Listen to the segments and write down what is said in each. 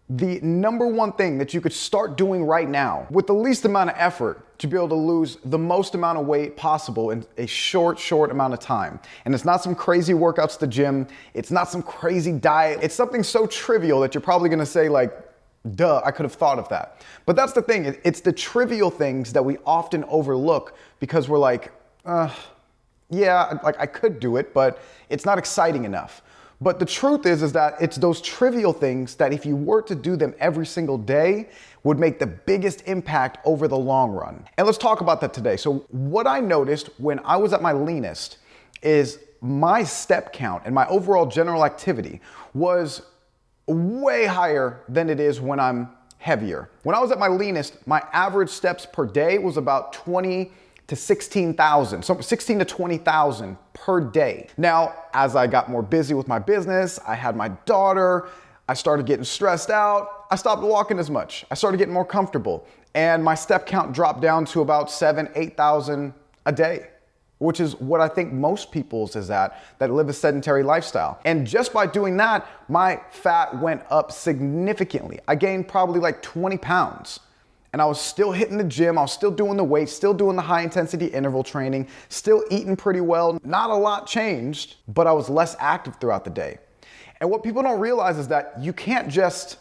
the number one thing that you could start doing right now with the least amount of effort to be able to lose the most amount of weight possible in a short amount of time. And it's not some crazy workouts at the gym. It's not some crazy diet. It's something so trivial that you're probably gonna say like, duh, I could have thought of that. But that's the thing, it's the trivial things that we often overlook because we're like, yeah, like I could do it, but it's not exciting enough. But the truth is that it's those trivial things that if you were to do them every single day would make the biggest impact over the long run. And let's talk about that today. So what I noticed when I was at my leanest is my step count and my overall general activity was way higher than it is when I'm heavier. When I was at my leanest, my average steps per day was about 20 to 16,000, so 16 to 20,000 per day. Now, as I got more busy with my business, I had my daughter, I started getting stressed out, I stopped walking as much. I started getting more comfortable and my step count dropped down to about 7,000, 8,000 a day, which is what I think most people's is that live a sedentary lifestyle. And just by doing that, my fat went up significantly. I gained probably like 20 pounds. And I was still hitting the gym, I was still doing the weights, still doing the high intensity interval training, still eating pretty well. Not a lot changed, but I was less active throughout the day. And what people don't realize is that you can't just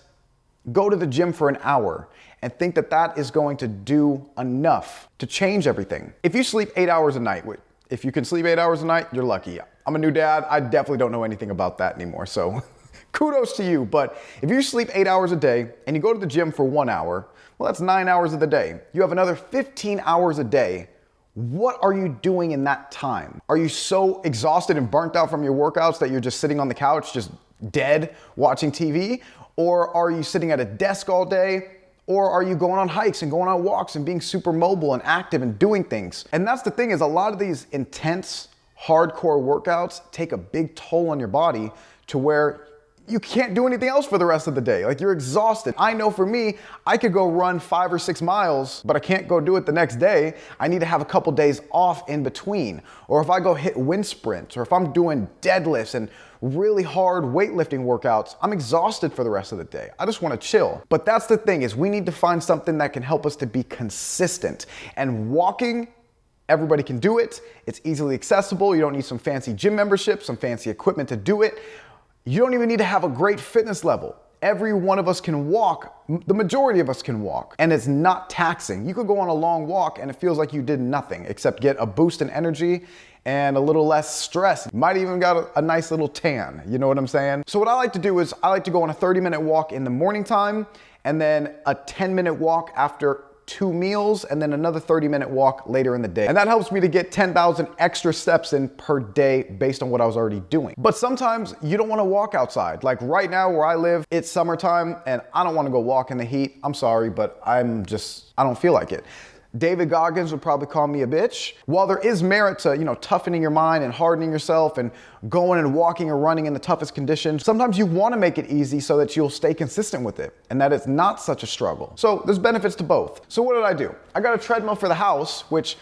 go to the gym for an hour and think that that is going to do enough to change everything. If you sleep 8 hours a night, if you can sleep 8 hours a night, you're lucky. I'm a new dad, I definitely don't know anything about that anymore, so kudos to you. But if you sleep 8 hours a day and you go to the gym for 1 hour, well, that's 9 hours of the day. You have another 15 hours a day. What are you doing in that time? Are you so exhausted and burnt out from your workouts that you're just sitting on the couch, just dead, watching TV? Or are you sitting at a desk all day? Or are you going on hikes and going on walks and being super mobile and active and doing things? And that's the thing is a lot of these intense, hardcore workouts take a big toll on your body to where you can't do anything else for the rest of the day. Like you're exhausted. I know for me, I could go run 5 or 6 miles, but I can't go do it the next day. I need to have a couple days off in between. Or if I go hit wind sprints, or if I'm doing deadlifts and really hard weightlifting workouts, I'm exhausted for the rest of the day. I just want to chill. But that's the thing is we need to find something that can help us to be consistent. And walking, everybody can do it. It's easily accessible. You don't need some fancy gym membership, some fancy equipment to do it. You don't even need to have a great fitness level. Every one of us can walk. The majority of us can walk, and it's not taxing. You could go on a long walk and it feels like you did nothing except get a boost in energy and a little less stress. You might even got a nice little tan, you know what I'm saying? So what I like to do is I like to go on a 30-minute walk in the morning time and then a 10-minute walk after 2 meals and then another 30-minute walk later in the day. And that helps me to get 10,000 extra steps in per day based on what I was already doing. But sometimes you don't want to walk outside. Like right now where I live, it's summertime and I don't want to go walk in the heat. I'm sorry, but I don't feel like it. David Goggins would probably call me a bitch. While there is merit to, toughening your mind and hardening yourself and going and walking or running in the toughest conditions, sometimes you want to make it easy so that you'll stay consistent with it and that it's not such a struggle. So there's benefits to both. So what did I do? I got a treadmill for the house, which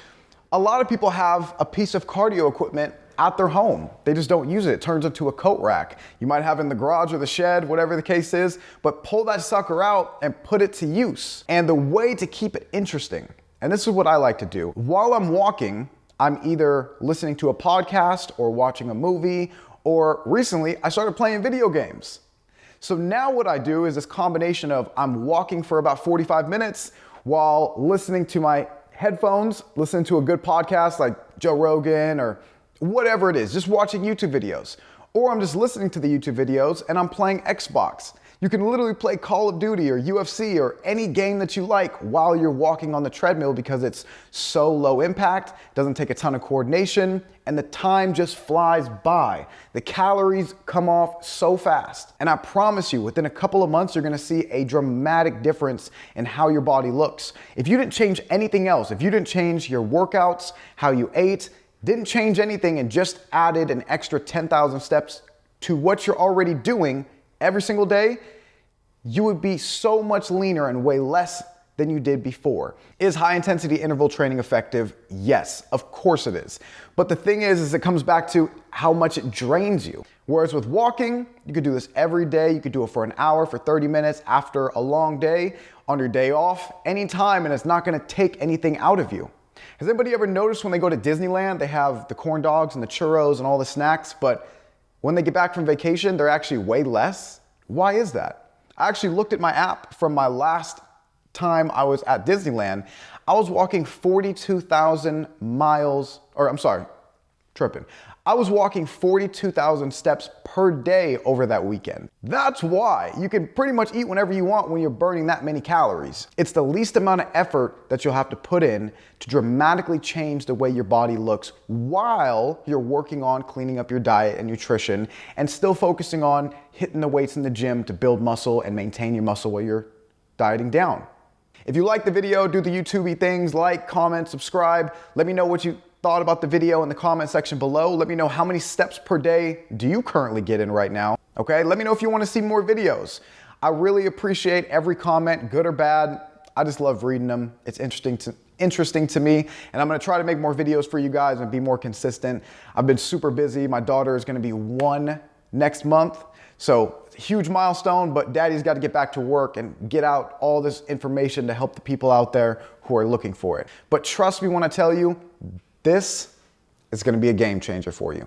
a lot of people have a piece of cardio equipment at their home. They just don't use it. It turns into a coat rack. You might have it in the garage or the shed, whatever the case is, but pull that sucker out and put it to use. And the way to keep it interesting, and this is what I like to do. While I'm walking, I'm either listening to a podcast or watching a movie, or recently I started playing video games. So now what I do is this combination of I'm walking for about 45 minutes while listening to my headphones, listening to a good podcast like Joe Rogan or whatever it is, just watching YouTube videos. Or I'm just listening to the YouTube videos and I'm playing Xbox. You can literally play Call of Duty or UFC or any game that you like while you're walking on the treadmill because it's so low impact, doesn't take a ton of coordination, and the time just flies by. The calories come off so fast. And I promise you, within a couple of months, you're gonna see a dramatic difference in how your body looks. If you didn't change anything else, if you didn't change your workouts, how you ate, didn't change anything and just added an extra 10,000 steps to what you're already doing every single day, you would be so much leaner and weigh less than you did before. Is high intensity interval training effective? Yes, of course it is. But the thing is it comes back to how much it drains you. Whereas with walking, you could do this every day. You could do it for an hour, for 30 minutes after a long day, on your day off, anytime, and it's not gonna take anything out of you. Has anybody ever noticed when they go to Disneyland, they have the corn dogs and the churros and all the snacks, but when they get back from vacation, they're actually way less? Why is that? I actually looked at my app from my last time I was at Disneyland. I was walking 42,000 miles, or I'm sorry, tripping. I was walking 42,000 steps per day over that weekend. That's why you can pretty much eat whenever you want when you're burning that many calories. It's the least amount of effort that you'll have to put in to dramatically change the way your body looks while you're working on cleaning up your diet and nutrition and still focusing on hitting the weights in the gym to build muscle and maintain your muscle while you're dieting down. If you like the video, do the YouTubey things, like, comment, subscribe. Let me know what you thought about the video in the comment section below. Let me know how many steps per day do you currently get in right now, okay? Let me know if you want to see more videos. I really appreciate every comment, good or bad. I just love reading them. It's interesting to me, and I'm gonna try to make more videos for you guys and be more consistent. I've been super busy. My daughter is gonna be 1 next month, so huge milestone, but daddy's got to get back to work and get out all this information to help the people out there who are looking for it. But trust me when I tell you, this is going to be a game changer for you.